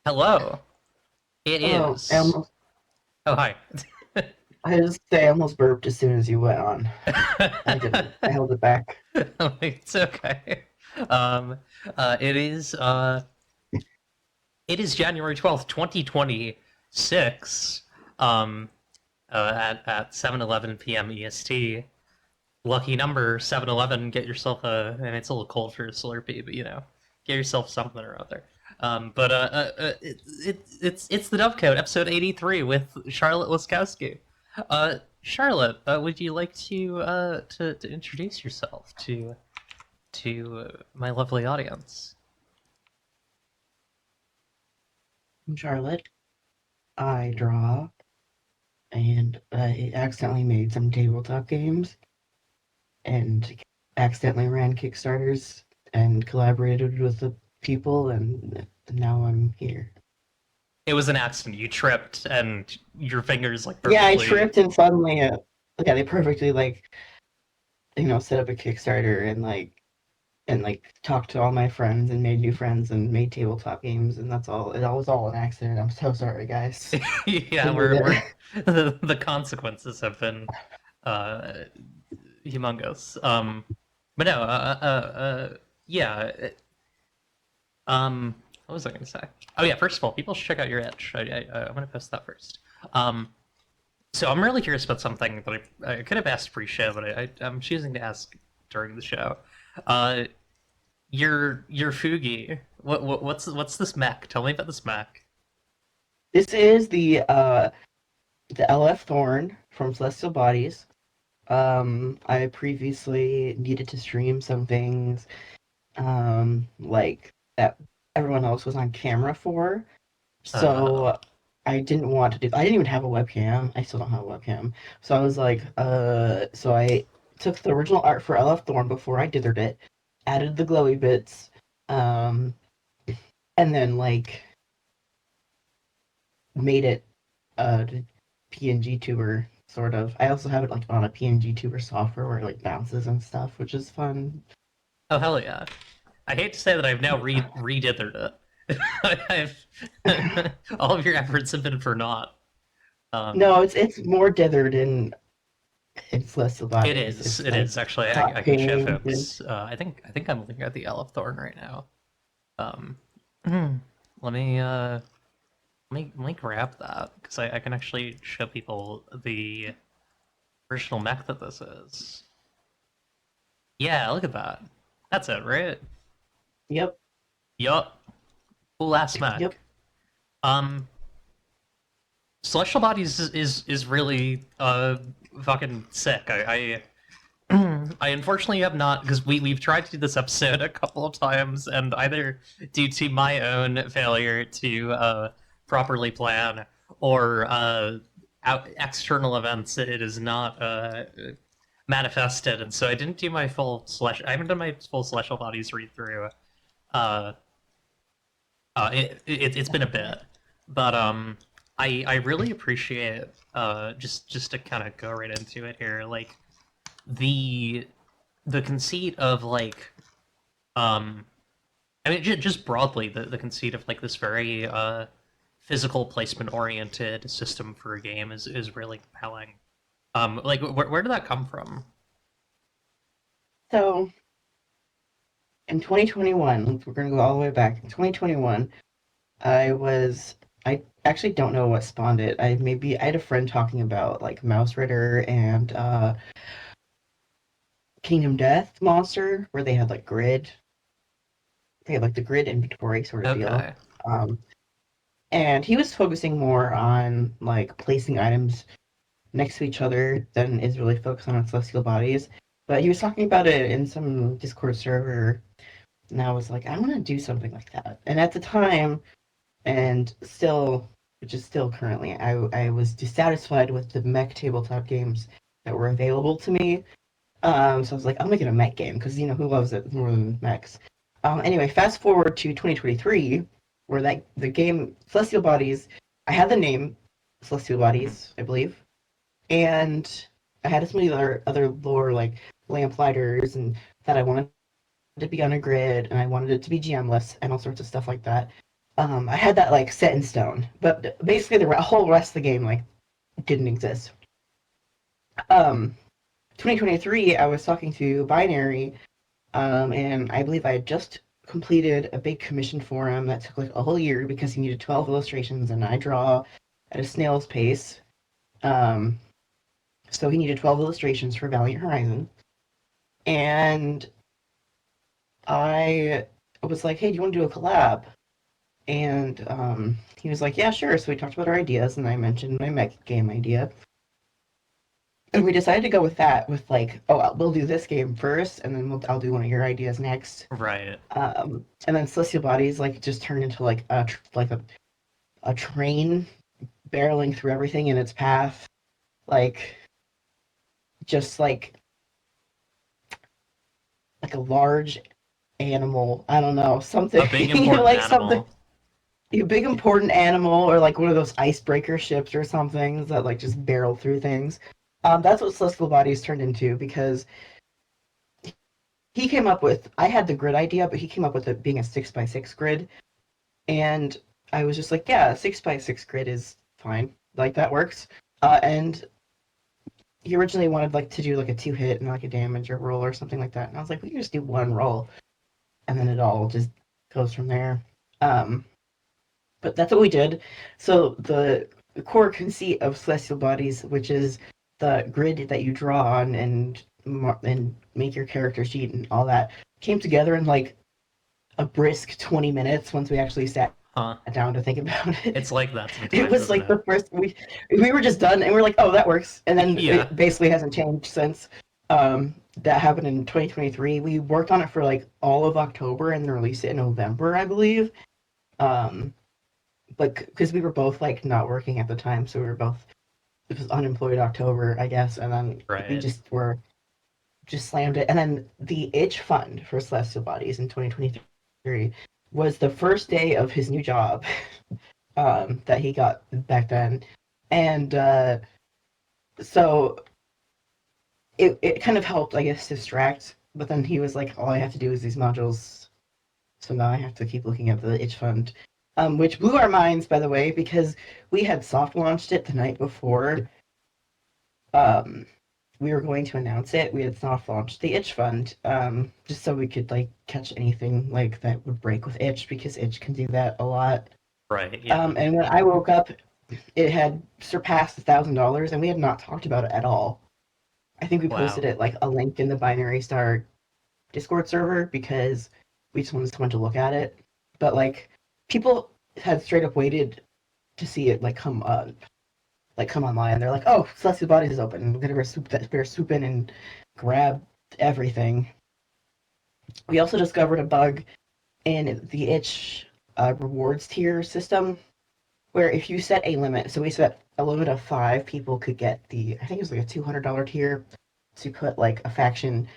Hello. It Oh, is. Oh, hi. I just say I almost burped as soon as you went on. I didn't. I held it back. It's okay. Um, uh, it is. Uh, it is January 12th, 2026. Um, at 7:11 p.m. EST. Lucky number 7:11. Get yourself a. And it's a little cold for a Slurpee, but get yourself something or other. It's the Dovecote, episode 83 with Charlotte Laskowski. Charlotte, would you like to introduce yourself to my lovely audience? I'm Charlotte. I draw, and I accidentally made some tabletop games, and accidentally ran Kickstarters, and collaborated with the people, and now I'm here. It was an accident. You tripped, and your fingers like Yeah, I perfectly. tripped, and suddenly, yeah, they perfectly set up a Kickstarter and talked to all my friends and made new friends and made tabletop games, and that's all. It was all an accident. I'm so sorry, guys. Yeah, Didn't mean we're it. the consequences have been uh humongous. But no, yeah. What was I going to say? Oh yeah, first of all, people should check out your itch. I'm going to post that first. Um, so I'm really curious about something that I could have asked pre-show, but I'm choosing to ask during the show. Uh, your Fugi. What's this mech? Tell me about this mech. This is the LF Thorn from Celestial Bodies. I previously needed to stream some things like that everyone else was on camera for. Oh, So I didn't want to do I didn't even have a webcam. I still don't have a webcam. So I was like, so I took the original art for LF Thorn before I dithered it, added the glowy bits, um, and then made it PNG tuber sort of. I also have it like on a PNG tuber software where it like bounces and stuff, which is fun. oh hell yeah! I hate to say that I've now redithered it. I've all of your efforts have been for naught. Um, No, it's more dithered in celestial It bodies. is. It's It like is actually. I hot can show pink and folks. I think I'm looking at the Elf Thorn right now. Um, let me let me grab that because I can actually show people the original mech that this is. Yeah, look at that. That's it, right? yep, Yup. Cool ass yep. mech. Um, Celestial Bodies is really fucking sick. I unfortunately have not because we've tried to do this episode a couple of times, and either due to my own failure to properly plan or external events, it is not manifested, and so I didn't do my full slash. I haven't done my full Celestial Bodies read through. Uh, it's been a bit, but I really appreciate just to kind of go right into it here, like the the conceit of like um I mean just broadly the conceit of like this very physical placement oriented system for a game is really compelling. Like where did that come from? So in 2021, we're gonna go all the way back. In 2021, I actually don't know what spawned it. I had a friend talking about like Mouse Ritter and Kingdom Death Monster, where they had like grid. They had like the grid inventory sort of deal. Okay. Um, and he was focusing more on like placing items next to each other than is really focused on celestial bodies. But he was talking about it in some Discord server, and I was like, I want to do something like that. And at the time, and still, which is still currently, I was dissatisfied with the mech tabletop games that were available to me. So I was like, I'm making a mech game because who loves it more than mechs. Anyway, fast forward to 2023, where the game Celestial Bodies, I had the name Celestial Mhm. Bodies, I believe, and I had some of the other lore like lamplighters and that I wanted to be on a grid and I wanted it to be GMless and all sorts of stuff like that. I had that like set in stone, but basically the whole rest of the game like didn't exist. Um, 2023, I was talking to Binary, and I believe I had just completed a big commission for him that took like a whole year because he needed 12 illustrations, and I draw at a snail's pace. Um, so he needed 12 illustrations for Valiant Horizon, and I was like, "Hey, do you want to do a collab?" And he was like, "Yeah, sure." So we talked about our ideas, and I mentioned my mech game idea. And we decided to go with that, with like, oh, we'll do this game first, and then I'll do one of your ideas next. Right. And then Celestial Bodies like just turned into like a train barreling through everything in its path, like just like a large animal. I don't know, something A big important like something animal. a big important animal, or like one of those icebreaker ships or something that like just barrel through things. That's what Celestial Bodies turned into because he came up with. I had the grid idea, but he came up with it being a 6x6 grid, and I was just like, yeah, 6x6 grid is fine, like that works. And he originally wanted like to do like a 2 hit and like a damage or roll or something like that, and I was like, we can just do one roll, and then it all just goes from there. Um, but that's what we did. So the core conceit of Celestial Bodies, which is the grid that you draw on and make your character sheet and all that, came together in like a brisk 20 minutes once we actually sat Huh. down to think about it. It's like that It sometimes, was isn't like it? the first we were just done and we're like, oh, that works. And then Yeah. it basically hasn't changed since. That happened in 2023. We worked on it for like all of October and then released it in November, I believe. Um, but because we were both like not working at the time, so we were both, it was unemployed October, I guess, and then we Right. just slammed it. And then the itch fund for Celestial Bodies in 2023 was the first day of his new job, that he got back then, and so it kind of helped, I guess, distract. But then he was like, all I have to do is these modules, so now I have to keep looking at the itch fund, which blew our minds, by the way, because we had soft launched it the night before. Um, we were going to announce it. We had soft launched the itch fund, just so we could like catch anything like that would break with itch, because itch can do that a lot. Right. Yeah. And when I woke up, it had surpassed $1,000, and we had not talked about it at all. I think we posted Wow. it like a link in the Binary Star Discord server because we just wanted someone to look at it. But like people had straight up waited to see it like come online. They're like, "Oh, Celestial Bodies is open. We're gonna better swoop in and grab everything." We also discovered a bug in the itch rewards tier system where if you set a limit, so we set a limit of 5 people could get the, I think it was like a $200 tier to put like a faction,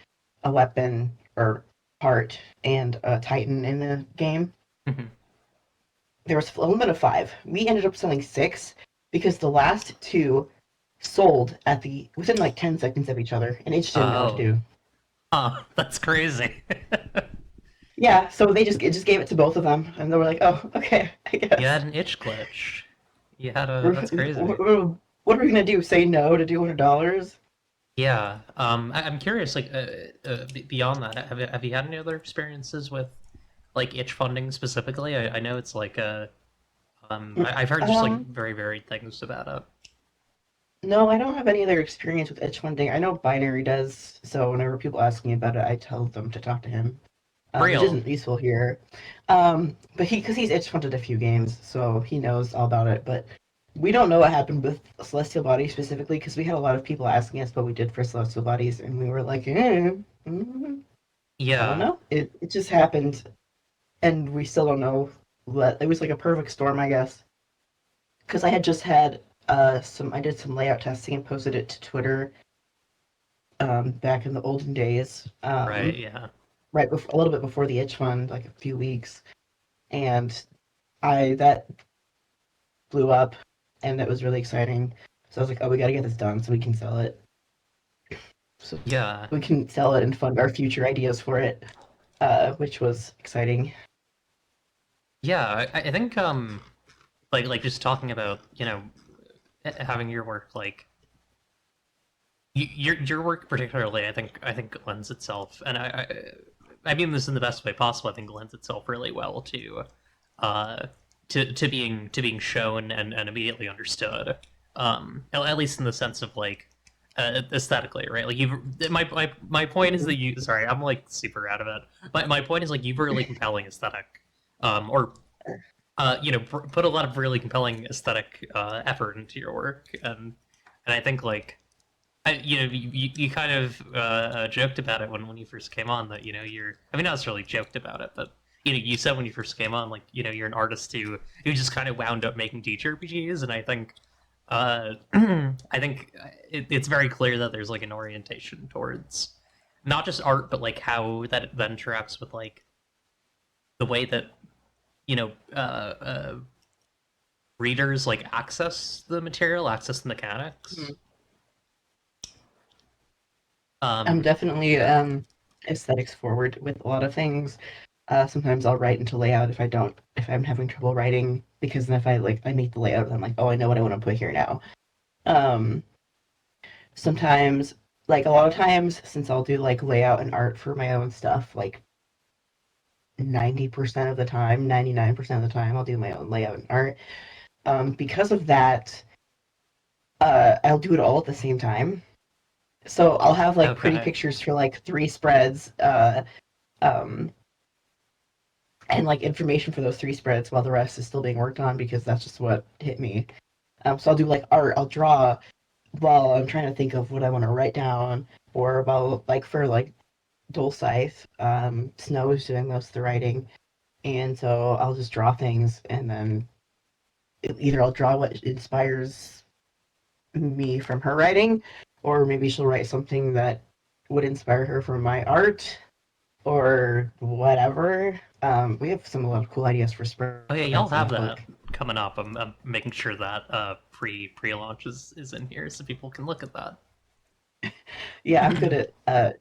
a weapon, or part, and a Titan in the game. Mhm. There was a limit of 5. We ended up selling 6 because the last 2 sold at the within like 10 seconds of each other, and it just didn't know what to Oh. do. Huh. That's crazy. Yeah, so it just gave it to both of them, and they were like, "Oh, okay, I You had guess." an itch glitch. You had a. That's crazy. What are we gonna do? Say no to $200? Yeah. I'm curious. Like, beyond that, have you had any other experiences with like itch funding specifically? I know it's like a. I've heard just like Um, very varied things about it. no, I don't have any other experience with itch funding. I know Binary does, so whenever people ask me about it, I tell them to talk to him, which Real. isn't useful here. But because he's itch funded a few games, so he knows all about it. But we don't know what happened with Celestial Bodies specifically because we had a lot of people asking us what we did for Celestial Bodies, and we were like, I don't Yeah. know. It just happened, and we still don't know. What, it was like a perfect storm, I guess. Because I had just had I did some layout testing and posted it to Twitter, back in the olden days, Right. Yeah. right before, a little bit before the itch fund, like a few weeks, and I that blew up, and that was really exciting. So I was like, oh, we got to get this done so we can sell it. So Yeah. we can sell it and fund our future ideas for it, which was exciting. Yeah, I think like just talking about having your work like your work particularly, I think lends itself, and I mean this in the best way possible. I think lends itself really well uh to being shown and immediately understood. At least in the sense of like aesthetically, right? Like my point is Mhm. that you sorry, I'm like super out of it. My point is like you've a really compelling aesthetic, or put a lot of really compelling aesthetic effort into your work, and I think like you kind of joked about it when you first came on that I mean not necessarily joked about it, but you said when you first came on like you're an artist who just kind of wound up making TTRPGs, and I think I think it's very clear that there's like an orientation towards not just art but like how that then interacts with like the way that you know readers like access the material, access the mechanics. Mhm. I'm Um, definitely aesthetics forward with a lot of things. Sometimes I'll write into layout if I'm having trouble writing, because then if I make the layout, I'm like, oh, I know what I want to put here now. Um, Sometimes, like a lot of times, since I'll do like layout and art for my own stuff, like 90% of the time, 99% of the time, I'll do my own layout and art. Because of that, I'll do it all at the same time. So I'll have like pretty okay. pictures for like three spreads, um, and like information for those three spreads while the rest is still being worked on, because that's just what hit me. So I'll do like art, I'll draw while I'm trying to think of what I want to write down, or about like for like Dual Scythe, Snow is doing most of the writing, and so I'll just draw things, and then either I'll draw what inspires me from her writing, or maybe she'll write something that would inspire her from my art, or whatever. We have some a lot of cool ideas for Oh yeah, y'all spreads in have that that book. coming up. I'm making sure that pre-launch is in here so people can look at that. Yeah, I'm good at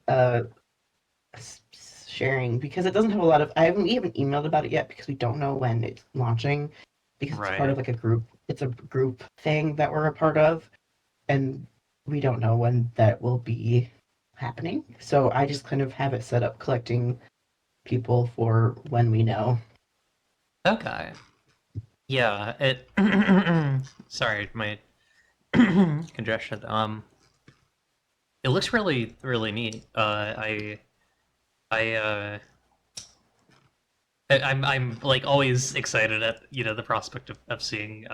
sharing, because it doesn't have a lot of. I haven't we haven't emailed about it yet because we don't know when it's launching, because it's part of Right. like a group. It's a group thing that we're a part of, and we don't know when that will be happening. So I just kind of have it set up collecting people for when we know. Okay. Yeah. It. Sorry, my congestion. It looks really really neat. I I'm like always excited at the prospect of seeing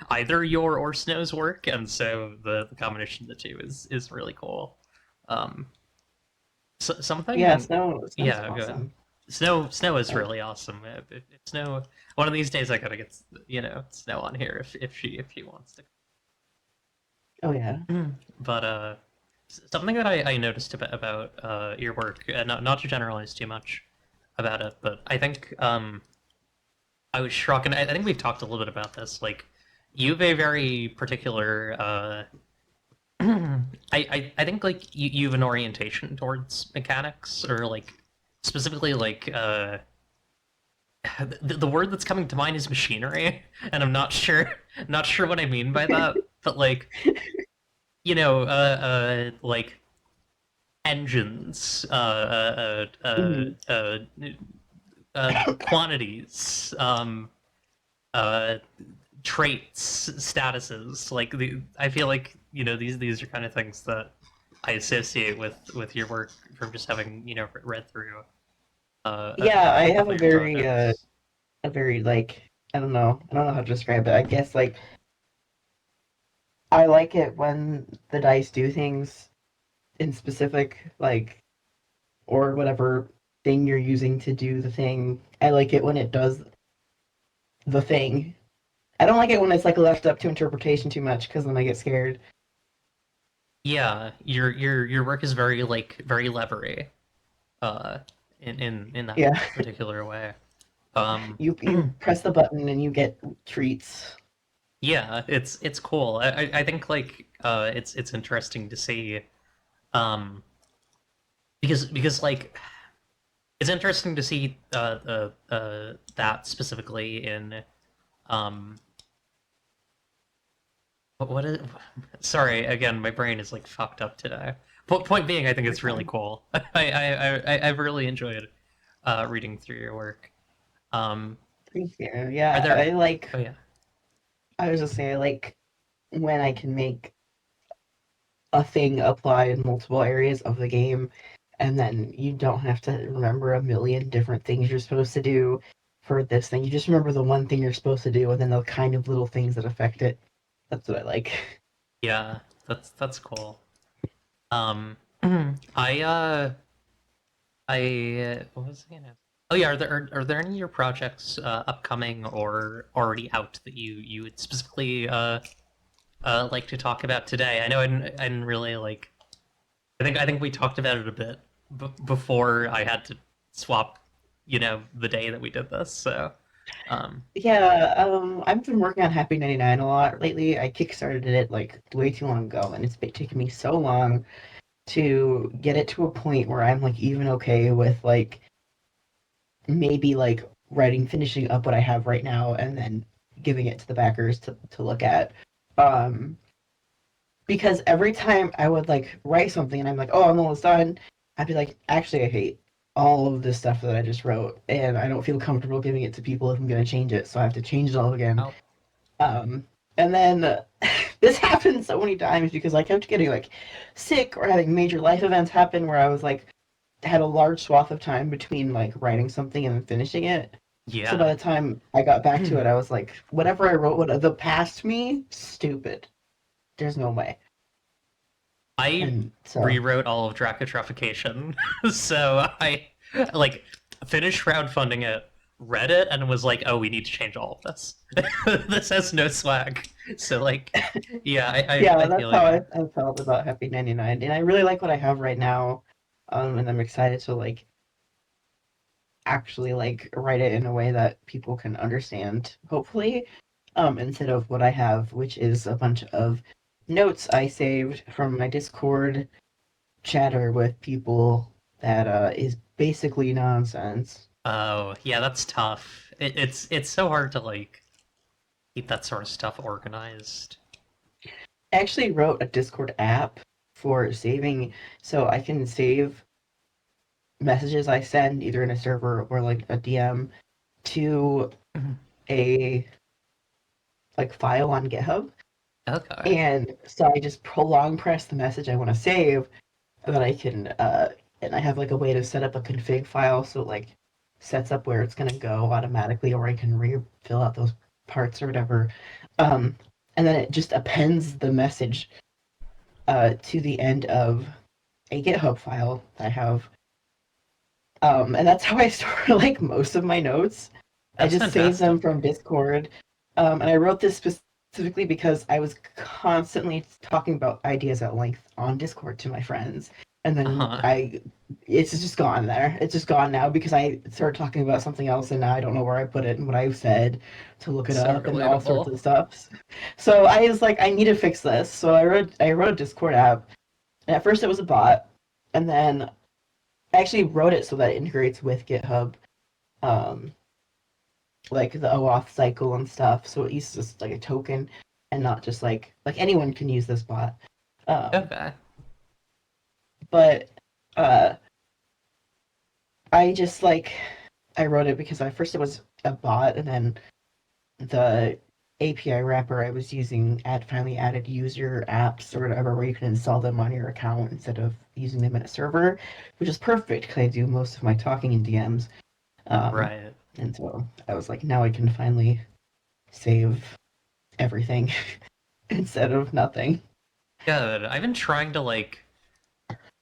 either your or Snow's work, and so the combination of the two is really cool. Um, Yeah, something, Snow's yeah, good. awesome. Snow is Uh, really awesome. If Snow, one of these days I gotta get Snow on here if she wants to. oh yeah. But something that I noticed about your work, not to generalize too much about it, but I think I was struck, and I think we've talked a little bit about this. Like, you have a very particular. I think like you have an orientation towards mechanics, or like specifically like the word that's coming to mind is machinery, and I'm not sure what I mean by that, but like like engines, Mhm. quantities, uh, traits, statuses. Like I feel like these are kind of things that I associate with your work from just having read through Yeah, a I have couple of your projects. a very like, I don't know how to describe it. I guess like I like it when the dice do things in specific, like, or whatever thing you're using to do the thing. I like it when it does the thing. I don't like it when it's like left up to interpretation too much, because then I get scared. Yeah, your work is very levery, uh, in that Yeah, particular way. Um, you press the button and you get treats. yeah, it's cool. I think like it's interesting to see um because like It's interesting to see that specifically in um what is sorry, again, my brain is like fucked up today. Point being, I think You're it's really fine. cool. I've really enjoyed reading through your work. Um, Thank you. are Yeah, there? Oh yeah. I was just saying, I like when I can make a thing apply in multiple areas of the game, and then you don't have to remember a million different things you're supposed to do for this thing. You just remember the one thing you're supposed to do, and then the kind of little things that affect it. That's what I like. Yeah, that's cool. Um, I what was I gonna ask? Oh yeah, are there any of your projects upcoming or already out that you would specifically like to talk about today? I didn't really like. I think we talked about it a bit before I had to swap, the day that we did this. So, um, Yeah, I've been working on Happy 99 a lot lately. I kickstarted it like way too long ago, and it's been taking me so long to get it to a point where I'm like even okay with like maybe like finishing up what I have right now and then giving it to the backers to look at. Um, because every time I would like write something and I'm like, oh, I'm almost done, I'd be like, actually, I hate all of this stuff that I just wrote, and I don't feel comfortable giving it to people if I'm gonna change it, so I have to change it all again. oh, Um, and then this happened so many times because I kept getting like sick or having major life events happen where I was like had a large swath of time between like writing something and then finishing it. So by yeah. the time I got back to it, I was like, whatever I wrote, what the past me, stupid. There's no way. I And so, rewrote all of Dracotrification, so I like finished crowdfunding it, read it, and was like, "Oh, we need to change all of this. This has no swag." So like, yeah, yeah, I that's feel how you. I felt about Happy 99. And I really like what I have right now. And I'm excited to like actually like write it in a way that people can understand, hopefully, instead of what I have, which is a bunch of notes I saved from my Discord chatter with people that is basically nonsense. Oh, yeah, that's tough. It's so hard to like keep that sort of stuff organized. I actually wrote a Discord app for saving, so I can save messages I send either in a server or like a DM to a like file on GitHub. Okay. And so I just long press the message I want to save, and then I can and I have like a way to set up a config file so it like sets up where it's gonna go automatically, or I can fill out those parts or whatever. Um, and then it just appends the message to the end of a GitHub file that I have. And that's how I store like most of my notes. I That's just save them fantastic. from Discord. And I wrote this specifically because I was constantly talking about ideas at length on Discord to my friends. And then Uh-huh. it's just gone there. It's just gone now because I started talking about something else and now I don't know where I put it and what I said to look it So up and all sorts relatable. of stuff. So I was like, I need to fix this. So I wrote a Discord app. And at first it was a bot. And then I actually wrote it so that it integrates with GitHub, um, like the OAuth cycle and stuff. So it uses like a token and not just like anyone can use this bot. Um, Okay. but uh, I just like I wrote it because at first it was a bot, and then the API wrapper I was using finally added user apps or whatever where you can install them on your account instead of using them in a server, which is perfect because I do most of my talking in DMs. Um, Right. and so I was like, now I can finally save everything instead of nothing. Good. I've been trying to like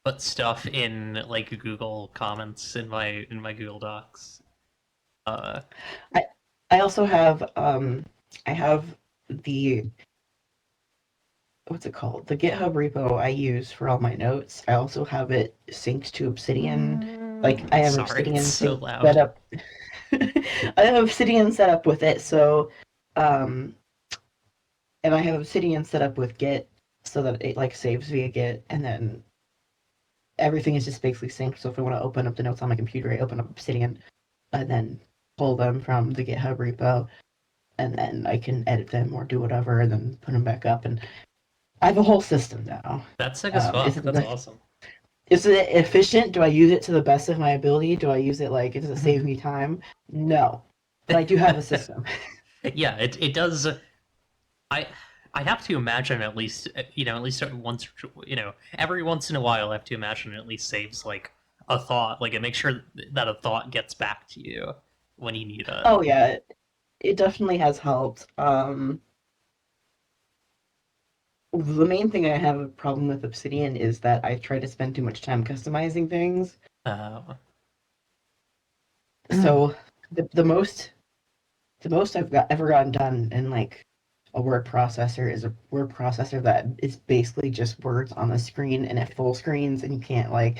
put stuff in like Google comments in my Google Docs. Uh, I I also have I have the what's it called? The GitHub repo I use for all my notes. I also have it synced to Obsidian. Like I have sorry, it's Obsidian so sync set loud. up. I have Obsidian set up with it, so um and I have Obsidian set up with Git so that it like saves via Git and then everything is just basically synced. So if I want to open up the notes on my computer, I open up Obsidian and then pull them from the GitHub repo, and then I can edit them or do whatever, and then put them back up. And I have a whole system now. That's sick as Is fuck. it That's awesome. is it efficient? Do I use it to the best of my ability? Do I use it like does it save me time? No, but I do have a system. Yeah, it does. I I have to imagine at least at least once every once in a while I have to imagine it at least saves like a thought, like it makes sure that a thought gets back to you when you need it. Oh yeah, it definitely has helped. The main thing I have a problem with Obsidian is that I try to spend too much time customizing things. Uh, So the most I've ever gotten done in like a word processor is a word processor that is basically just words on the screen and it full screens and you can't like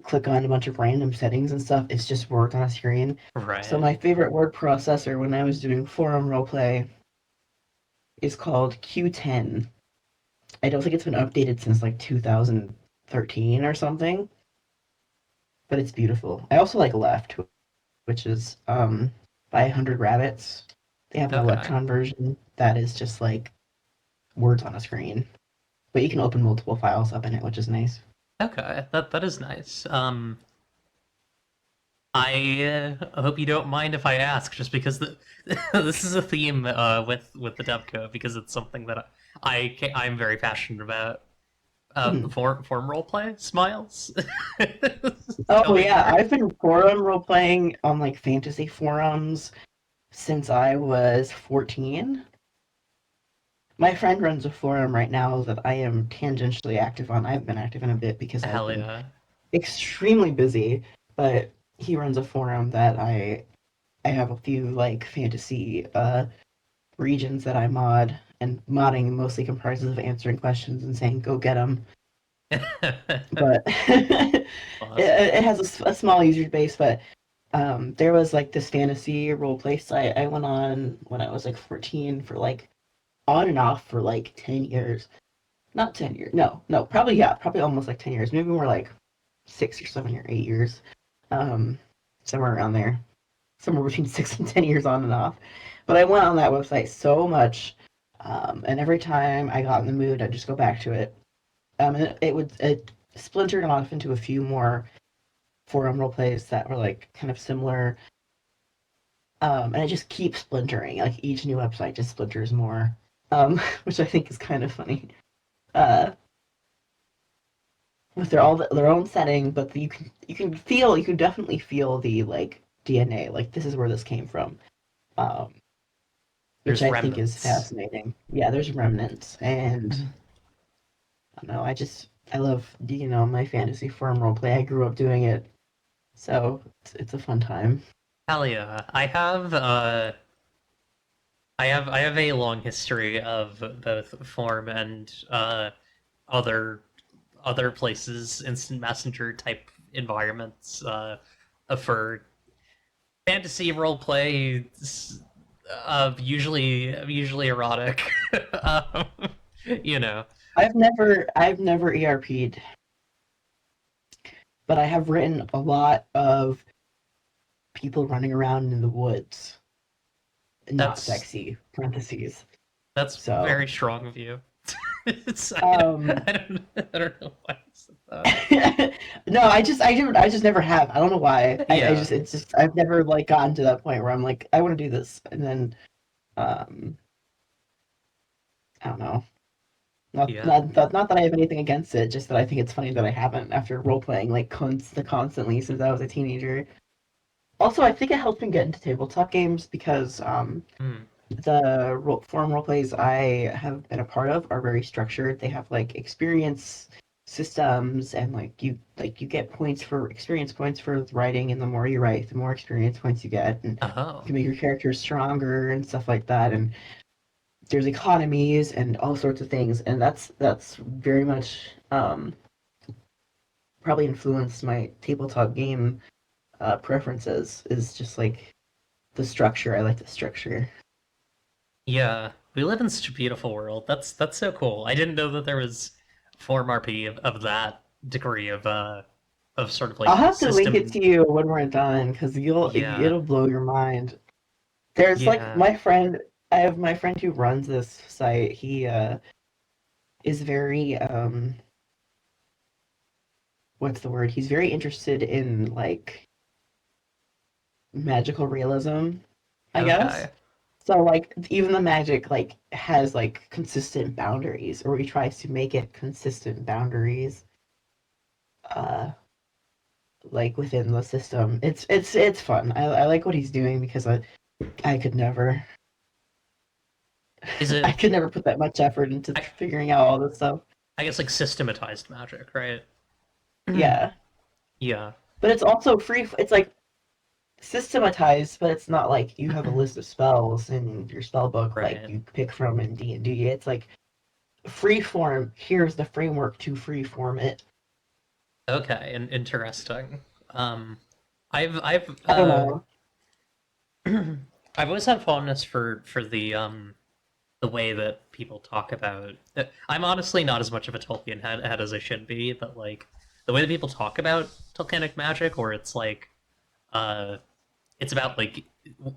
click on a bunch of random settings and stuff. It's just words on a screen. So right. my favorite word processor when I was doing forum roleplay is called Q10. I don't think it's been updated since like 2013 or something, but it's beautiful. I also like Left, which is by 100 Rabbits. They have an Okay. Electron version that is just like words on a screen, but you can open multiple files up in it, which is nice. Okay. That is nice. I hope you don't mind if I ask, just because this is a theme with the Dovecote, because it's something that I'm very passionate about. Mhm. Form roleplay smiles. Oh Tell me yeah, more. I've been forum role playing on like fantasy forums since I was 14. My friend runs a forum right now that I am tangentially active on. I've been active in a bit because I've Hell been yeah. extremely busy, but he runs a forum that I have a few like fantasy regions that I mod, and modding mostly comprises of answering questions and saying go get them. But Awesome. it has a small user base. But there was like this fantasy role play site I went on when I was like 14 for like on and off for like 10 years. Not 10 years. No, no, probably yeah, probably almost like 10 years. Maybe more like 6 or 7 or 8 years. Um, somewhere around there. Somewhere between 6 and 10 years on and off. But I went on that website so much, and every time I got in the mood, I'd just go back to it. And it splintered off into a few more forum role plays that were like kind of similar. And it just keeps splintering. Like each new website just splinters more, which I think is kind of funny. Uh, with their own setting, but you can definitely feel the like DNA. Like this is where this came from. Um, which There's I think is remnants. fascinating. Yeah, there's remnants, and I don't know. I love my fantasy forum roleplay. I grew up doing it, so it's a fun time. Hell yeah. I have a long history of both form and other other places, instant messenger type environments, for fantasy role play, usually erotic. um, you know. I've never ERP'd, but I have written a lot of people running around in the woods, not That's sexy parentheses. that's So, very strong of you. It's, um, I don't know why I said that. no, I just never have. I don't know why. I Yeah, just it's just I've never like gotten to that point where I'm like I want to do this, and then um, I don't know. yeah, Not that I have anything against it, just that I think it's funny that I haven't after role playing like constantly since I was a teenager. Also, I think it helped me get into tabletop games because hmm. the forum role plays I have been a part of are very structured. They have like experience systems and like you get points for experience points for writing, and the more you write, the more experience points you get, and you Oh, can make your characters stronger and stuff like that. And there's economies and all sorts of things, and that's very much probably influenced my tabletop game preferences. Is just like the structure. I like the structure. yeah. We live in such a beautiful world. That's so cool. I didn't know that there was form RP of that. degree of sort of I'll like have to link it system. to you when we're done because Yeah, it'll blow your mind. There's like yeah. my friend. I have my friend who runs this site. He is very what's the word? He's very interested in like magical realism, I guess. Okay, So like even the magic like has like consistent boundaries, or he tries to make it consistent boundaries, uh, like within the system. It's fun. I like what he's doing because I could never is I it? could never put that much effort into I figuring out all this stuff. I guess like systematized magic, right? Yeah, Yeah. but it's also free. It's like systematized, but it's not like you have a list of spells in your spell book like Right. you pick from in D&D. It's like free form. Here's the framework to free form it. Okay, and interesting. I've I don't know. I've always had fondness for the way that people talk about. I'm honestly not as much of a Tolkien head as I should be, but like the way that people talk about Tolkienic magic, where it's like uh, it's about like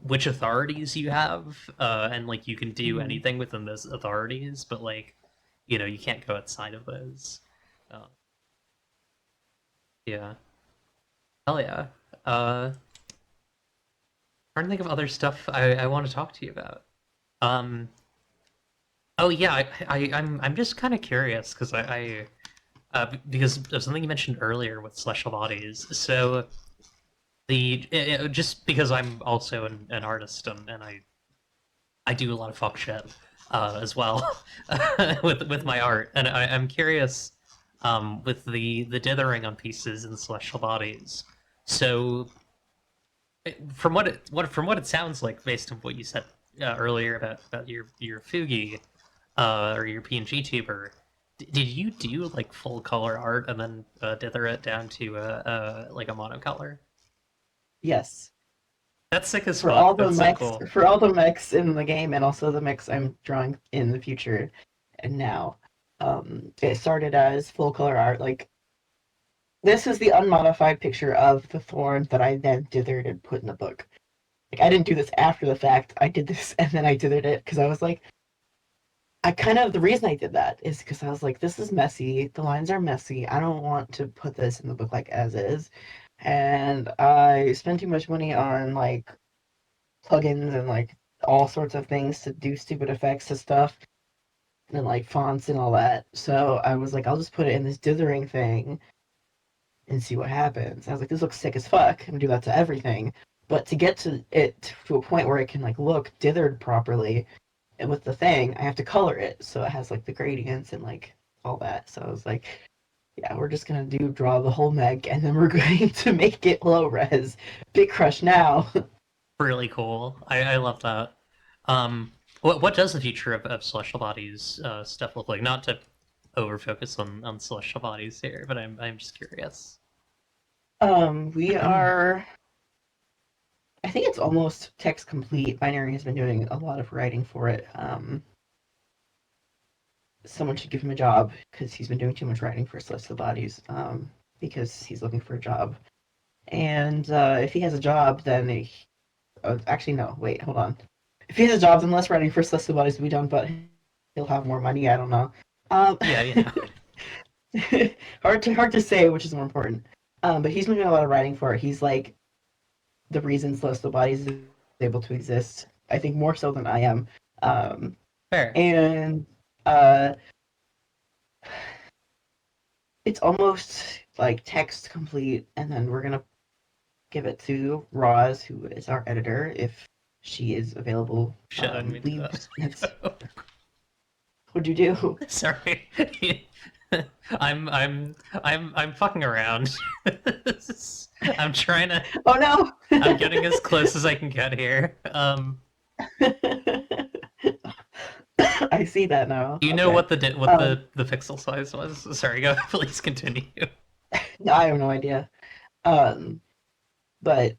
which authorities you have, and like you can do Mhm. anything within those authorities, but like you can't go outside of those. Uh, yeah, hell yeah. Uh, Trying to think of other stuff I want to talk to you about. Um, oh yeah, I'm just kind of curious because because of something you mentioned earlier with celestial bodies. So just because I'm also an artist and I do a lot of fuck shit as well with my art, and I'm curious with the dithering on pieces in celestial bodies. So from what it sounds like, based on what you said earlier about your Fugi or your PNG tuber, did you do like full color art and then dither it down to like a monocolor? Yes. That's sick as fuck. That's so cool. For all the mechs in the game and also the mechs I'm drawing in the future and now. It started as full color art. Like this is the unmodified picture of the thorn that I then dithered and put in the book. Like I didn't do this after the fact. I did this and then I dithered it because I was like, I kind of the reason I did that is because I was like, this is messy. The lines are messy. I don't want to put this in the book like as is. And I spent too much money on like plugins and like all sorts of things to do stupid effects and stuff and like fonts and all that. So I was like, I'll just put it in this dithering thing and see what happens. I was like, this looks sick as fuck. I'm gonna do that to everything. But to get to it to a point where it can like look dithered properly and with the thing, I have to color it so it has like the gradients and like all that. So I was like, yeah, we're just gonna draw the whole mech and then we're going to make it low res. Big crush now. Really cool. I love that. What does the future of celestial bodies stuff look like? Not to over focus on celestial bodies here, but I'm just curious. We are I think it's almost text complete. Binary has been doing a lot of writing for it. Someone should give him a job because he's been doing too much writing for Celestial Bodies. Because he's looking for a job. And if he has a job, then actually no. Wait, hold on. If he has a job, then less writing for Celestial Bodies will be done, but he'll have more money. I don't know. Um, Yeah, yeah. hard to say which is more important. But he's been doing a lot of writing for it. He's like the reason Celestial Bodies is able to exist. I think more so than I am. Um, Fair. and uh, it's almost like text complete, and then we're gonna give it to Roz, who is our editor, if she is available. Shit, I didn't mean to do We that's that. what'd you do? Sorry. I'm fucking around. I'm trying to Oh no! I'm getting as close as I can get here. I see that now. Do you know Okay. what what Um, the pixel size was? Sorry, go please continue. no, I have no idea. Um, but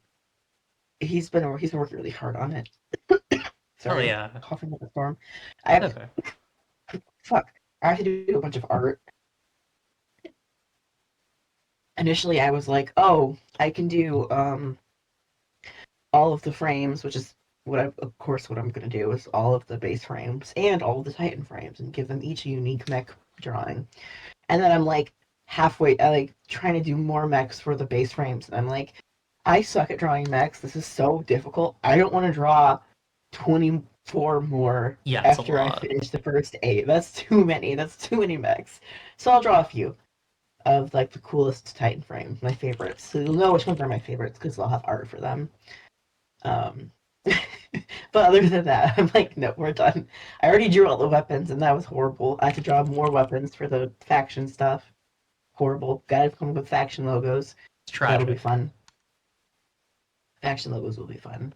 he's been working really hard on it. Oh Sorry, yeah. coughing up a storm. I have Okay. fuck. I have to do a bunch of art initially I was like, oh, I can do all of the frames, which is of course what I'm gonna do is all of the base frames and all of the Titan frames and give them each a unique mech drawing. And then I'm like halfway, I like trying to do more mechs for the base frames, and I'm like, I suck at drawing mechs. This is so difficult. I don't want to draw 24 more Yeah, it's a after I lot. finish the first 8. That's too many. That's too many mechs. So I'll draw a few of like the coolest Titan frames, my favorites. So you'll know which ones are my favorites because I'll have art for them. Um, but other than that, I'm like, no, we're done. I already drew all the weapons, and that was horrible. I had to draw more weapons for the faction stuff. Horrible. Gotta come up with faction logos. It's That'll be tragic. fun. Faction logos will be fun.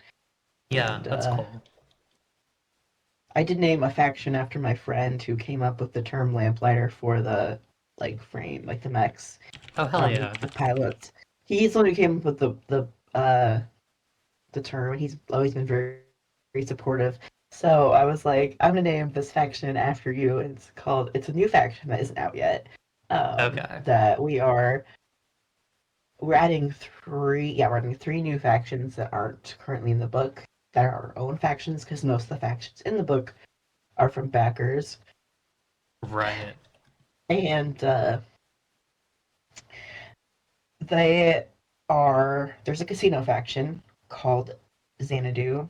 Yeah, And that's cool. I did name a faction after my friend who came up with the term lamplighter for the like frame, like the mechs, Oh hell yeah. the pilots. He's the one who came up with the term, and he's always been very, very supportive. So I was like, I'm gonna name this faction after you. And it's a new faction that isn't out yet. Okay. That we're adding we're adding 3 new factions that aren't currently in the book that are our own factions because most of the factions in the book are from backers. Right. And there's a casino faction called Xanadu.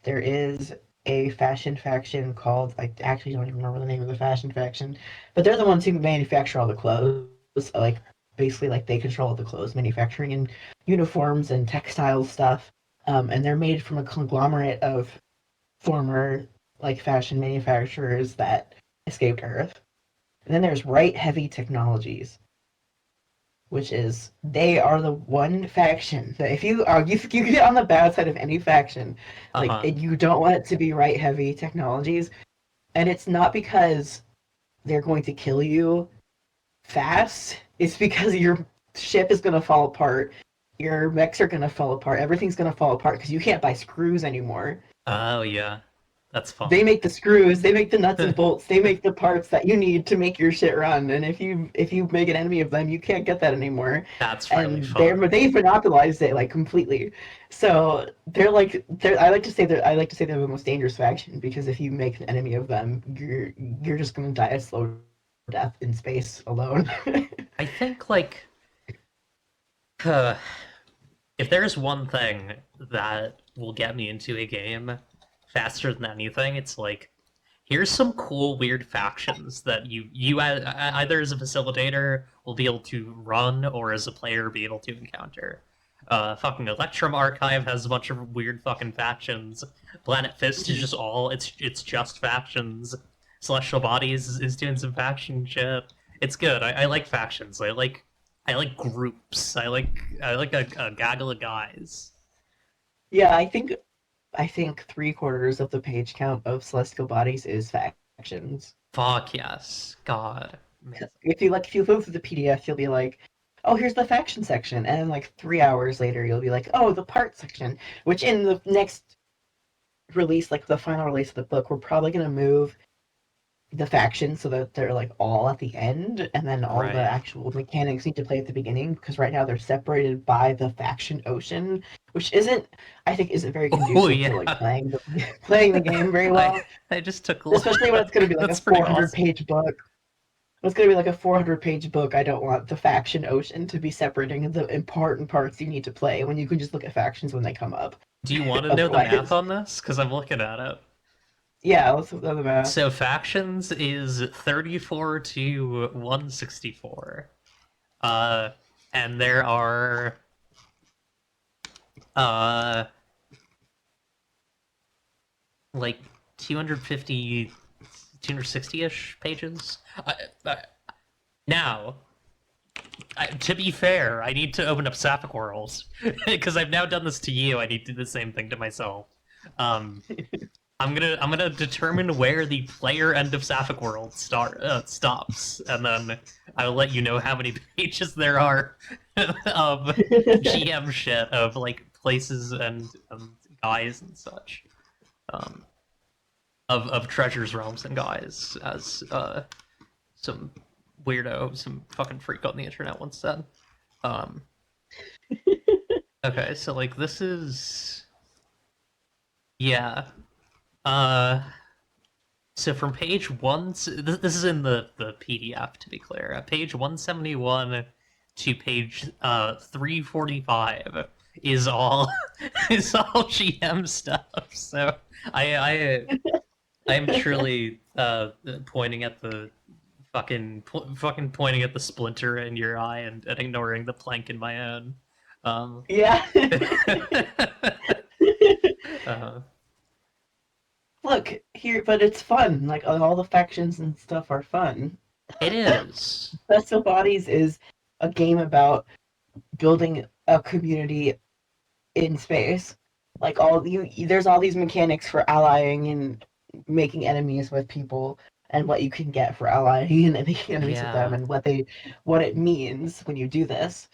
There is a fashion faction called, I actually don't even remember the name of the fashion faction, but they're the ones who manufacture all the clothes. Like basically, like they control all the clothes manufacturing and uniforms and textile stuff. And they're made from a conglomerate of former like fashion manufacturers that escaped Earth. And then there's Right Heavy Technologies, which is they are the one faction that if you get on the bad side of any faction, like Uh-huh. you don't want it to be Right Heavy Technologies, and it's not because they're going to kill you fast. It's because your ship is going to fall apart, your mechs are going to fall apart, everything's going to fall apart because you can't buy screws anymore. Oh yeah. That's They fun. make the screws, they make the nuts and bolts, they make the parts that you need to make your shit run. And if you make an enemy of them, you can't get that anymore. That's really And fun. they've monopolized it like completely. So they're I like to say they're the most dangerous faction because if you make an enemy of them, you're just gonna die a slow death in space alone. I think like uh, if there's one thing that will get me into a game faster than anything, it's like here's some cool weird factions that either as a facilitator will be able to run or as a player be able to encounter. Fucking Electrum Archive has a bunch of weird fucking factions. Planet Fist is just all it's just factions. Celestial Bodies is doing some faction shit. It's good. I like factions. I like groups. I like a gaggle of guys. Yeah, I think 3/4 of the page count of Celestial Bodies is factions. Fuck yes. God. Man. If you go through the PDF, you'll be like, oh, here's the faction section, and then like 3 hours later, you'll be like, oh, the part section. Which in the next release, like the final release of the book, we're probably gonna move the factions so that they're like all at the end, and then all the Right. actual mechanics need to play at the beginning. Because right now they're separated by the faction ocean, which I think, isn't very Oh conducive to yeah. like playing the game very I well. I just took a look. Especially when it's gonna be like a That's pretty 400 awesome. page book. It's going to be like a 400-page book. I don't want the faction ocean to be separating the important parts you need to play when you can just look at factions when they come up. Do you want to know the math Otherwise, on this? Because I'm looking at it. yeah, let's look at the math. So factions is 34 to 164. Uh, and there are uh like 250, 260-ish pages. I, now, to be fair, I need to open up Sapphic Worlds because I've now done this to you. I need to do the same thing to myself. Um, I'm gonna determine where the player end of Sapphic World stops, and then I'll let you know how many pages there are of GM shit of like places and guys and such. Um, of treasures, realms, and guys as some weirdo, some fucking freak on the internet once said. Um, okay, so like this is yeah. Uh, so from page one, this is in the PDF to be clear. Page 171 to page 345 is all is all GM stuff. So I I'm truly pointing at the fucking pointing at the splinter in your eye and ignoring the plank in my own. Um, Yeah. uh, Look here, but it's fun. Like all the factions and stuff are fun. it is. Celestial Bodies is a game about building a community in space. Like there's all these mechanics for allying and making enemies with people, and what you can get for allying and making enemies with them, Yeah. and what it means when you do this.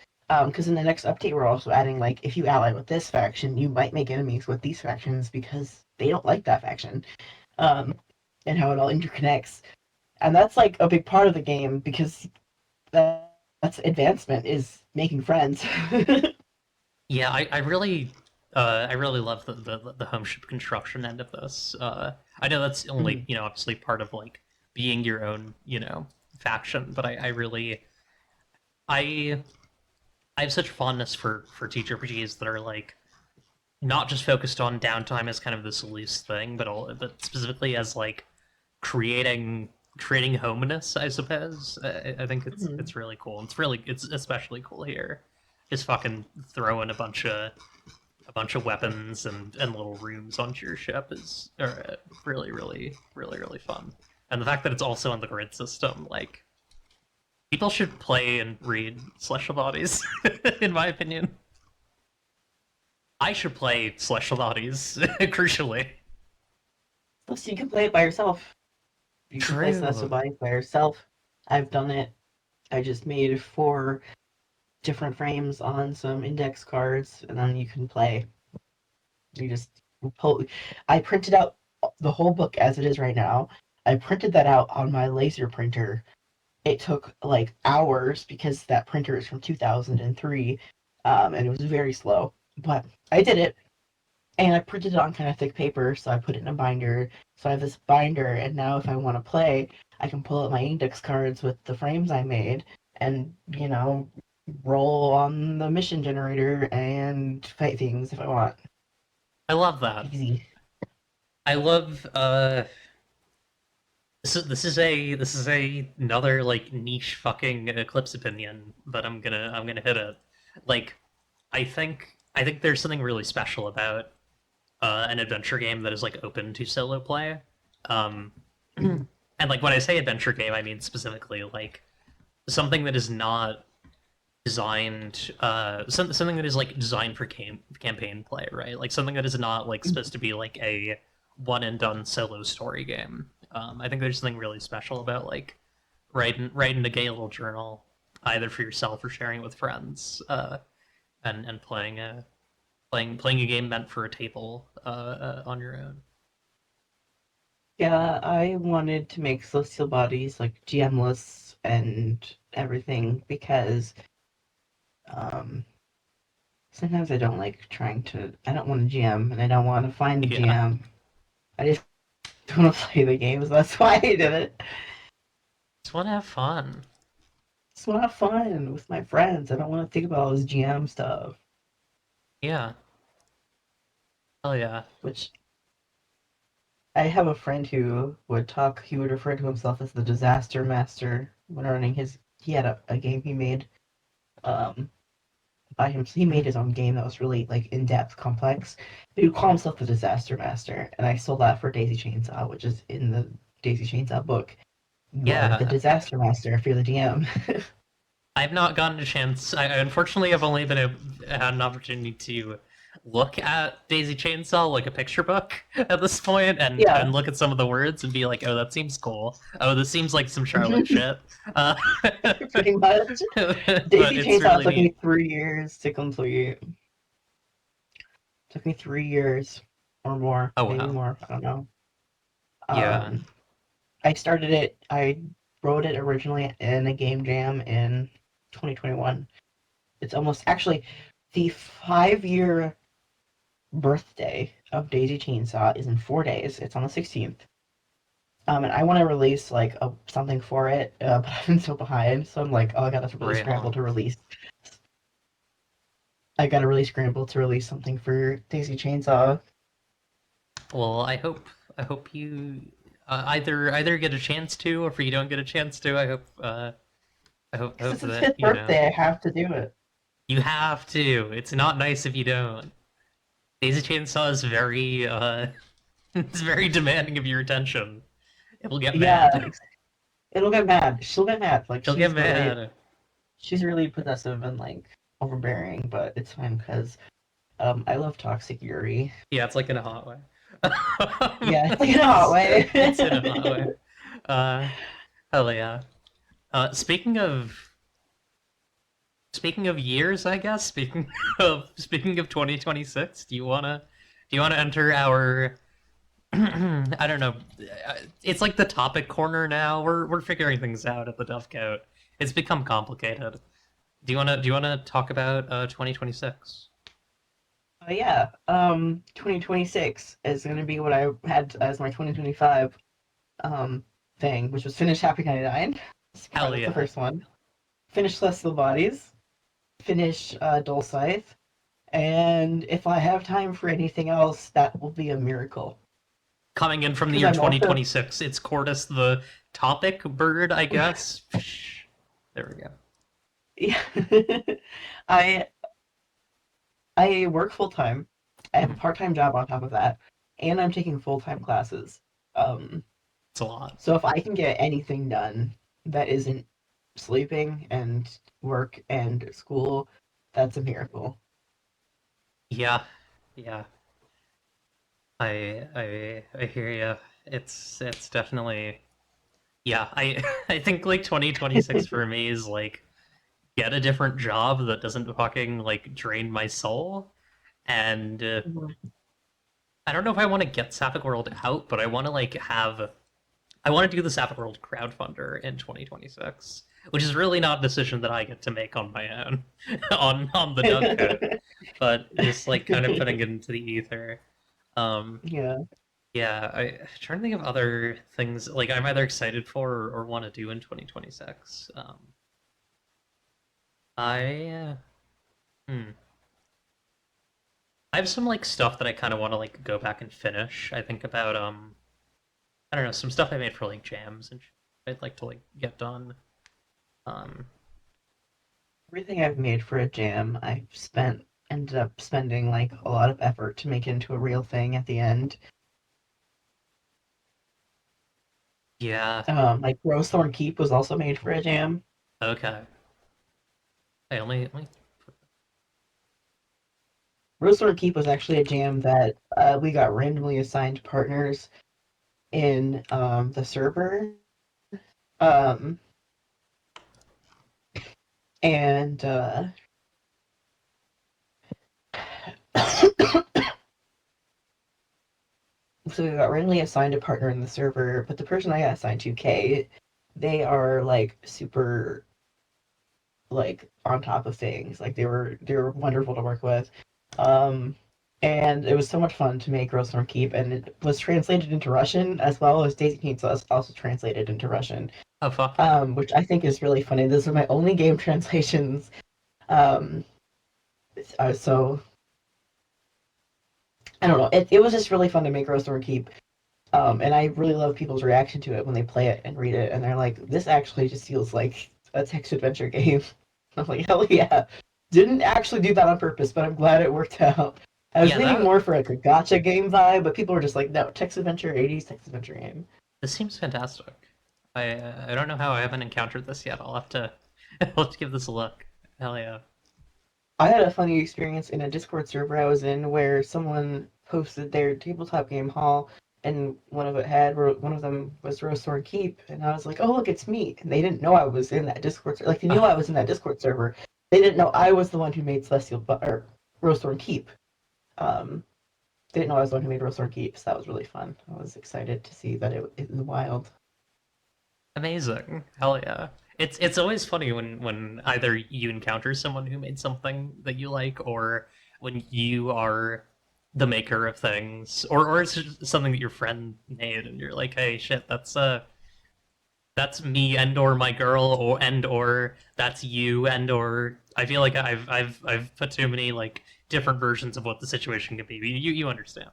Because in the next update, we're also adding like if you ally with this faction, you might make enemies with these factions because they don't like that faction, um, and how it all interconnects. And that's like a big part of the game because that's advancement is making friends. Yeah, I really love the home ship construction end of this. I know that's only, Mhm. obviously part of like being your own, faction, but I I have such fondness for TTRPGs that are like not just focused on downtime as kind of this loose thing, but specifically as like creating homeness, I suppose. I think Mhm. it's really cool. It's especially cool here. Just fucking throwing a bunch of weapons and little rooms onto your ship is really really fun. And the fact that it's also on the grid system, like people should play and read Celestial Bodies, in my opinion. I should play Celestial Bodies, crucially. So you can play it by yourself. You can play Celestial True. Bodies by yourself. I've done it. I just made 4 different frames on some index cards, and then you can play. You just pull. I printed out the whole book as it is right now. I printed that out on my laser printer. It took like hours because that printer is from 2003, and it was very slow. But I did it, and I printed it on kind of thick paper, so I put it in a binder. So I have this binder, and now if I want to play, I can pull out my index cards with the frames I made, and roll on the mission generator and fight things if I want. I love that. Easy. I love this is another like niche fucking Eclipse opinion, but I'm gonna hit it. Like I think there's something really special about an adventure game that is like open to solo play. Um, Mhm. and like when I say adventure game, I mean specifically like something that is not designed something that is like designed for campaign play, right? Like something that is not like supposed to be like a one and done solo story game. I think there's something really special about like writing a gay little journal either for yourself or sharing it with friends, and playing a game meant for a table on your own. Yeah, I wanted to make Celestial Bodies like GM-less and everything because um, sometimes I don't like I don't want to GM and I don't want to find the Yeah, GM. I just want to play the games. That's why I did it. just want to have fun. Just want to have fun with my friends. I don't want to think about all this GM stuff, Yeah, hell yeah. which I have a friend who would talk, he would refer to himself as the disaster master when running he had a game he made um, by him. He made his own game that was really like in depth, complex. But he would call himself the disaster master, and I sold that for Daisy Chainsaw, which is in the Daisy Chainsaw book. You are the Yeah, disaster master if you're the DM. I've not gotten a chance. I unfortunately have only had an opportunity to look at Daisy Chainsaw like a picture book at this point, and Yeah, look at some of the words and be like, oh, that seems cool. Oh, this seems like some Charlotte shit. Uh, pretty much. but Daisy it's Chainsaw really took me neat. 3 years to complete. Took me 3 years or more, Oh maybe wow. more. I don't know. Yeah. Um, I started it. I wrote it originally in a game jam in 2021. It's almost actually the 5-year birthday of Daisy Chainsaw is in 4 days. It's on the 16th. And I want to release like something for it, but I've been so behind, so I'm like, oh, I gotta really Right scramble on. to release. I gotta really scramble to release something for Daisy Chainsaw. Well, I hope you either get a chance to, or if you don't get a chance to, I Because hope it's its that fifth birthday, I have to do it. you have to. It's not nice if you don't. Daisy Chainsaw is very it's very demanding of your attention. It will get Yeah, mad. it'll get mad. She'll get mad. Like She'll get mad. she's really possessive and like overbearing, but it's fine because I love toxic Yuri. Yeah, it's like in a hot way. Yeah, it's like in a hot way. It's in a hot way. Uh, hell yeah. Speaking of years, I guess. Speaking of 2026, do you wanna enter our I don't know. It's like the topic corner now. We're figuring things out at the Dovecote. It's become complicated. Do you wanna talk about 2026? Yeah, 2026 is gonna be what I had as my 2025 um thing, which was finish Happy 99. Hell That's the yeah. first one. Finish Celestial Bodies. Finish Dull Scythe. And if I have time for anything else, that will be a miracle. Coming in from the Because year I'm also 2026, it's Cordis the topic bird, I guess. There we go. yeah. I I work full time. I have a Mhm. part time job on top of that, and I'm taking full time classes. Um, It's a lot. so if I can get anything done that isn't sleeping and work and school, that's a miracle. Yeah, yeah. I hear you. It's definitely yeah. I I think like 2026 for me is like get a different job that doesn't fucking like drain my soul, and Mhm. I don't know if I want to get Sapphic World out, but I want to like have I want to do the Sapphic World crowdfunder in 2026, which is really not a decision that I get to make on my own on the Dovecote, but just like kind of putting it into the ether. Um, Yeah. yeah, I'm trying to think of other things like I'm either excited for or want to do in 2026. I hmm. I have some like stuff that I kind of want to like go back and finish. I think about I don't know, some stuff I made for like jams and shit I'd like to like get done. Um, Everything I've made for a jam, ended up spending like a lot of effort to make into a real thing at the end. yeah, Like Rosethorn Keep was also made for a jam. okay. I only Rosethorn Keep was actually a jam that we got randomly assigned partners in the server. Um, and so we got randomly assigned a partner in the server, but the person I got assigned to, K, they are like super like on top of things. Like they were wonderful to work with. Um, and it was so much fun to make Rosethorn Keep, and it was translated into Russian as well as Daisy Pizza is also translated into Russian, oh fuck yeah. which I think is really funny. Those are my only game translations. Um, so I don't know. It was just really fun to make Rosethorn Keep. And I really love people's reaction to it when they play it and read it, and they're like, "This actually just feels like a text adventure game." I'm like, "Hell yeah!" Didn't actually do that on purpose, but I'm glad it worked out. I was Yeah, thinking that more for like a gotcha game vibe, but people were just like, "No, text adventure, '80s text adventure game." this seems fantastic. I don't know how I haven't encountered this yet. I'll have to give this a look. Hell yeah. I had a funny experience in a Discord server I was in where someone posted their tabletop game haul, and one of them was Rose Sword Keep, and I was like, "Oh look, it's me!" And they didn't know I was in that Like they knew I was in that Discord server. They didn't know I was the one who made or Rose Sword Keep. Um, they didn't know I was the one who made Rose Sword Keep, so that was really fun. I was excited to see that it in the wild. Amazing. Hell yeah. It's always funny when either you encounter someone who made something that you like, or when you are the maker of things, or it's just something that your friend made and you're like, hey shit, that's me and or my girl, or and or that's you, and or I feel like I've put too many like different versions of what the situation could be. You understand.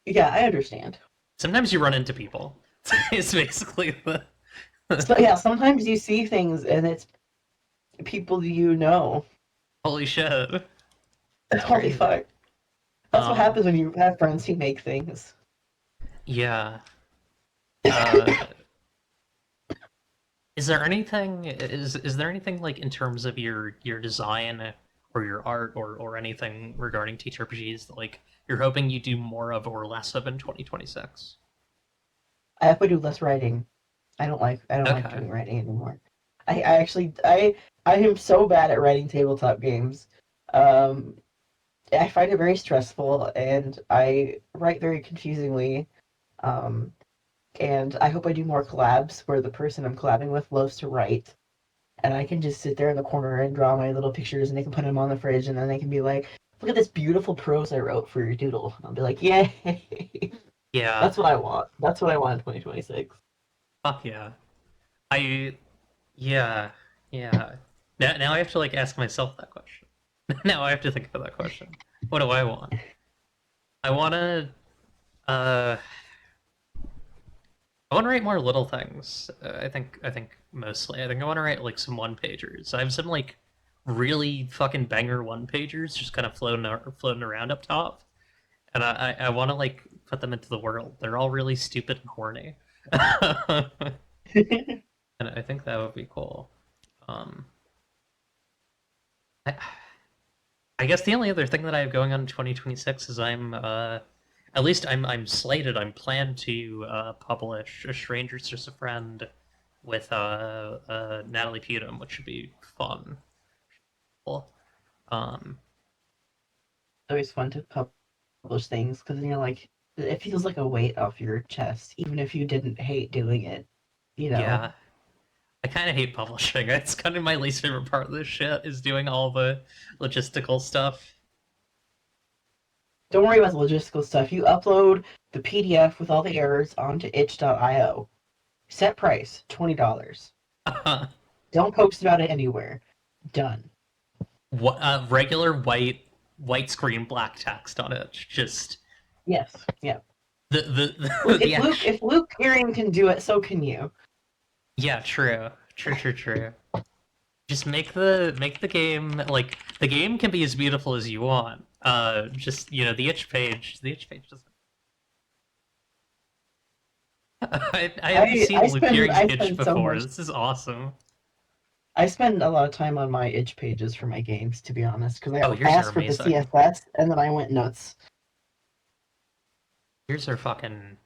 Yeah, I understand. Sometimes you run into people. It's basically the So yeah, sometimes you see things and it's people you know. holy shit. It's Holy crazy. fuck. That's what Um, happens when you have friends who make things. yeah. Uh, is there anything like in terms of your design or your art or anything regarding TTRPGs that like you're hoping you do more of or less of in 2026? I have to do less writing. I don't like Okay. doing writing anymore. I am so bad at writing tabletop games. Um, I find it very stressful and I write very confusingly. Um, and I hope I do more collabs where the person I'm collabing with loves to write. And I can just sit there in the corner and draw my little pictures and they can put them on the fridge and then they can be like, look at this beautiful prose I wrote for your doodle. And I'll be like, yay. Yeah. That's what I want. That's what I want in 2026. Fuck yeah. I yeah. Yeah. Now I have to like ask myself that question. Now I have to think about that question. What do I want? I wanna uh I want to write more little things. I think mostly. I think I want to write like some one pagers. I have some like really fucking banger one pagers just kind of floating around up top, and I want to like put them into the world. They're all really stupid and horny, and I think that would be cool. Um, I, I guess the only other thing that I have going on in 2026 is at least I'm slated. I'm planned to publish A Stranger's Just a Friend with Natalie Putum, which should be fun. Cool. Um, It's always fun to publish things because then you're like, it feels like a weight off your chest, even if you didn't hate doing it. You know, yeah, I kind of hate publishing. It's kind of my least favorite part of this shit is doing all the logistical stuff. don't worry about the logistical stuff. You upload the PDF with all the errors onto itch.io. Set price $20. Don't post about it anywhere. Done. What regular white screen black text on it. Just Yes. Yeah. the the If Luke action. if Luke Gearing can do it, so can you. Yeah, true. Just make the game like the game can be as beautiful as you want. Just the itch page doesn't. I haven't I seen I Luke spend Gearing's I itch spend so before. much This is awesome. I spend a lot of time on my itch pages for my games, to be honest, because Oh, I yours are asked for the amazing. CSS and then I went nuts. Yours are fucking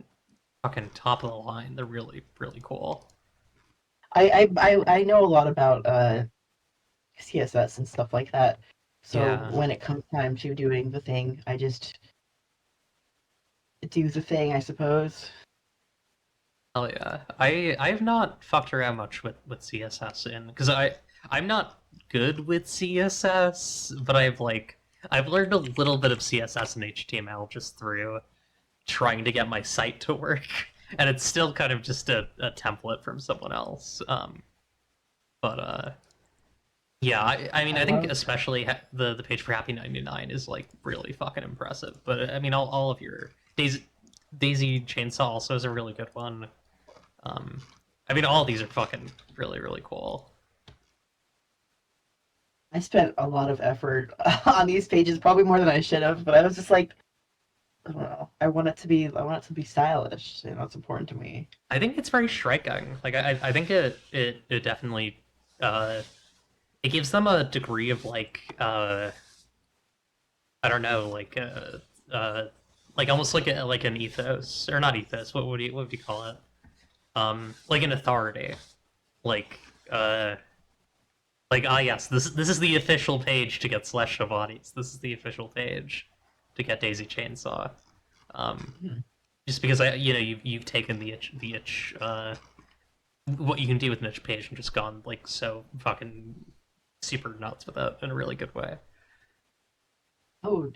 top of the line. They're really cool. I know a lot about CSS and stuff like that. So Yeah. when it comes time to doing the thing, I just do the thing, I suppose. Hell yeah. I have not fucked around much with CSS in because I'm not good with CSS, but I've learned a little bit of CSS and HTML just through trying to get my site to work, and it's still kind of just a template from someone else. But yeah, I mean I I think love. especially the page for Happy 99 is like really fucking impressive. But I mean all of your Daisy Chainsaw also is a really good one. Um, I mean, all of these are fucking really cool. I spent a lot of effort on these pages, probably more than I should have, but I was just like, I don't know. I want it to be stylish. You know, it's important to me. I think it's very striking. Like, I think it definitely uh, it gives them a degree of I don't know, like almost like an ethos or not ethos. What would you call it? Like an authority. Like uh, yes, this is the official page to get Celestial Bodies. This is the official page to get Daisy Chainsaw. Um, Hmm. just because you've taken the itch what you can do with niche page and just gone like so fucking super nuts with it in a really good way. Oh,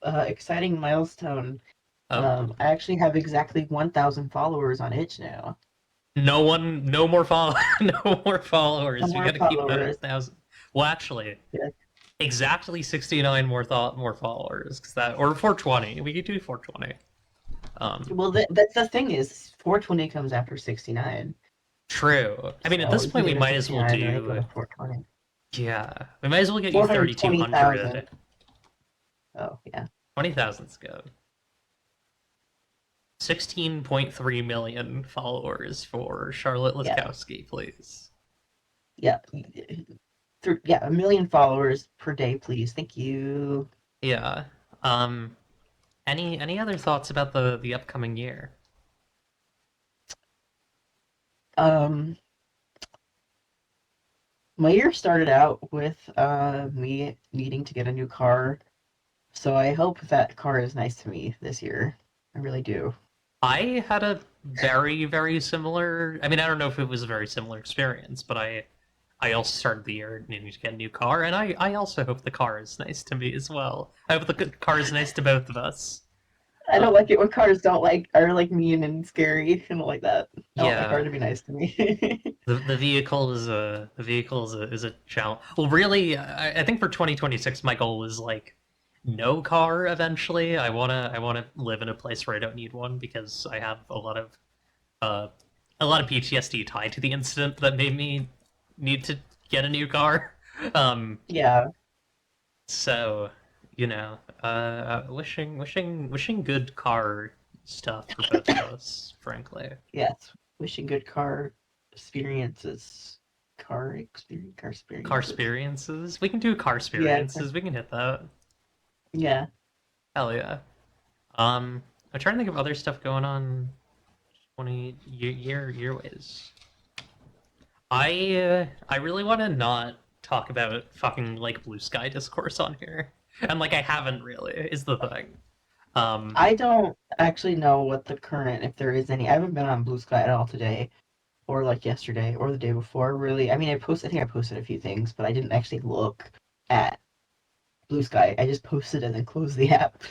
exciting milestone. Oh, I actually have exactly 1,000 followers on Itch now. no more follow, no more No followers. We more gotta keep that at followers. 1,000. Well, actually, Yeah. exactly 69 more followers, cause that or 420. We could do 420. Um, Well, that's the thing is, 420 comes after 69. True. I mean, at So this you can point, we do the might as well 69, then I go do. to 420. Yeah, we might as well get you 420,000. 3,200. Oh, yeah. 20,000's good. 16.3 million followers for Charlotte Yeah. Laskowski, please. Yeah. Yeah, 1 million followers per day, please. Thank you. Yeah. Um. Any other thoughts about the upcoming year? Um, my year started out with me needing to get a new car. So I hope that car is nice to me this year. I really do. I had a very similar. I mean, I don't know if it was a very similar experience, but I also started the year needing to get a new car, and I also hope the car is nice to me as well. I hope the car is nice to both of us. I don't like Um, it when cars don't like are like mean and scary. I don't like that. I want my car yeah, to be nice to me. the vehicle is a challenge. Well, really, I think for 2026, my goal is like no car eventually. I wanna live in a place where I don't need one because I have uh a lot of PTSD tied to the incident that made me need to get a new car. Yeah. So you know, wishing good car stuff for both of us, frankly. Yes. Wishing good car experiences. Car Car experiences. experiences. We can do car Yeah. experiences. We can hit that. Yeah. Hell yeah. I'm trying to think of other stuff going on. 20 year ways. I really want to not talk about fucking like blue sky discourse on here, and like I haven't really is the thing. Um, I don't actually know what the current, if there is any. I haven't been on Blue Sky at all today, or like yesterday, or the day before. Really, I mean, I think I posted a few things, but I didn't actually look at Blue Sky. I just posted and then closed the app.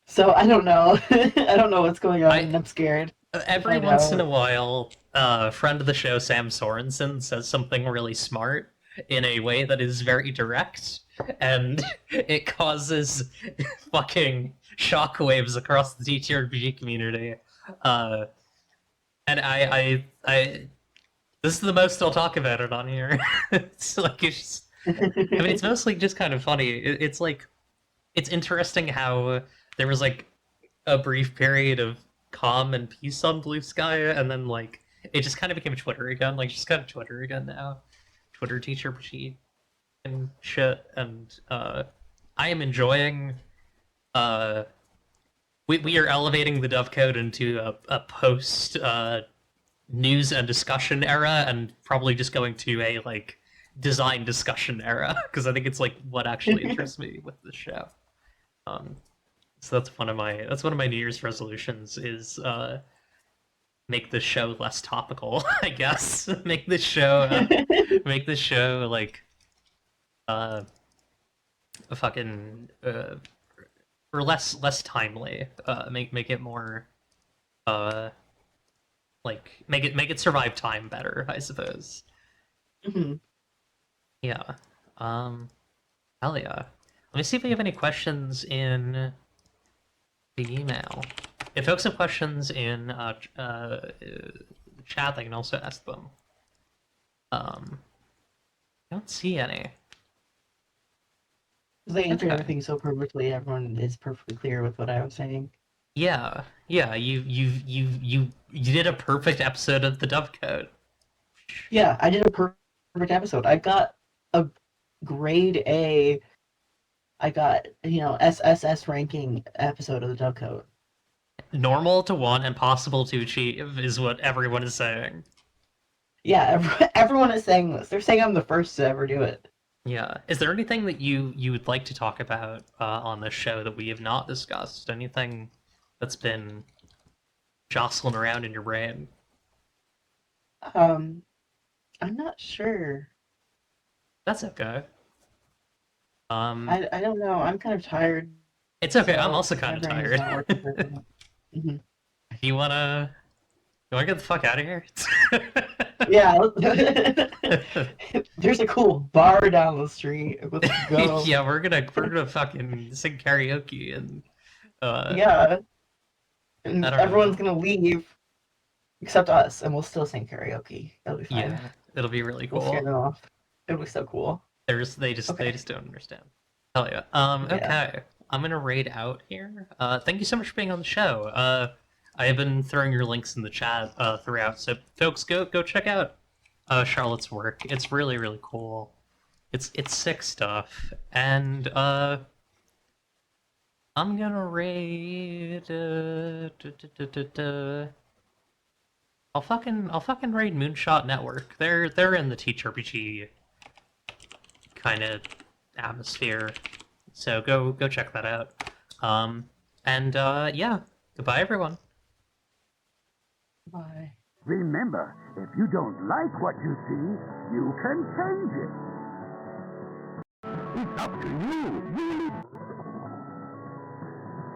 So I don't know. I don't know what's going on, I and I'm scared to every find once in a out. while, friend of the show Sam Sorensen says something really smart in a way that is very direct, and it causes fucking shockwaves across the TTRPG community. Uh, and I this is the most I'll talk about it on here. It's like I mean, it's mostly just kind of funny. It's like it's interesting how there was like a brief period of calm and peace on Blue Sky, and then like it just kind of became Twitter again. Like just kind of Twitter again now. Twitter teacher sheet and shit. And I am enjoying. Uh, we are elevating the Dovecote into a post news and discussion era, and probably just going to a like design discussion era because I think it's like what actually interests me with this show. Um, so that's one of my New Year's resolutions is make this show less topical. I guess make this show like uh a fucking or less timely. Make it more uh make it survive time better. I suppose. Mhm. Yeah. Hell yeah. Let me see if we have any questions in the email. If folks have questions in chat, they can also ask them. I don't see any. They answered Okay. everything so perfectly. Everyone is perfectly clear with what I was saying. Yeah, yeah. You did a perfect episode of the Dovecote. Yeah, I did a perfect episode. I got a grade A. I got, SSS ranking episode of the Dovecote. Normal to want, impossible to achieve is what everyone is saying. Yeah, everyone is saying this. They're saying I'm the first to ever do it. Yeah. Is there anything that you would like to talk about on this show that we have not discussed? Anything that's been jostling around in your brain? I'm not sure. That's okay. I don't know. I'm kind of tired, It's okay. I'm so also my kind of brain is tired. not working very well. Hmm. You wanna get the fuck out of here? Yeah. There's a cool bar down the street. Let's go. Yeah, we're gonna fucking sing karaoke and Yeah, I and don't know. everyone's gonna leave except us, and we'll still sing karaoke. That'll be fine. Yeah, it'll be really We'll scare cool. them off. It'll be so cool. They Okay. just don't understand. Hell yeah. Yeah. Okay. I'm gonna raid out here. Thank you so much for being on the show. I have been throwing your links in the chat throughout, so folks, go check out Charlotte's work. It's really really cool. It's sick stuff, and I'm gonna raid. I'll fucking raid Moonshot Network. They're in the TTRPG kind of atmosphere. So go check that out. And yeah, goodbye everyone. Bye. Remember, if you don't like what you see, you can change it. It's up to you.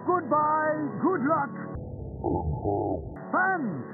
Goodbye, good luck. Fans!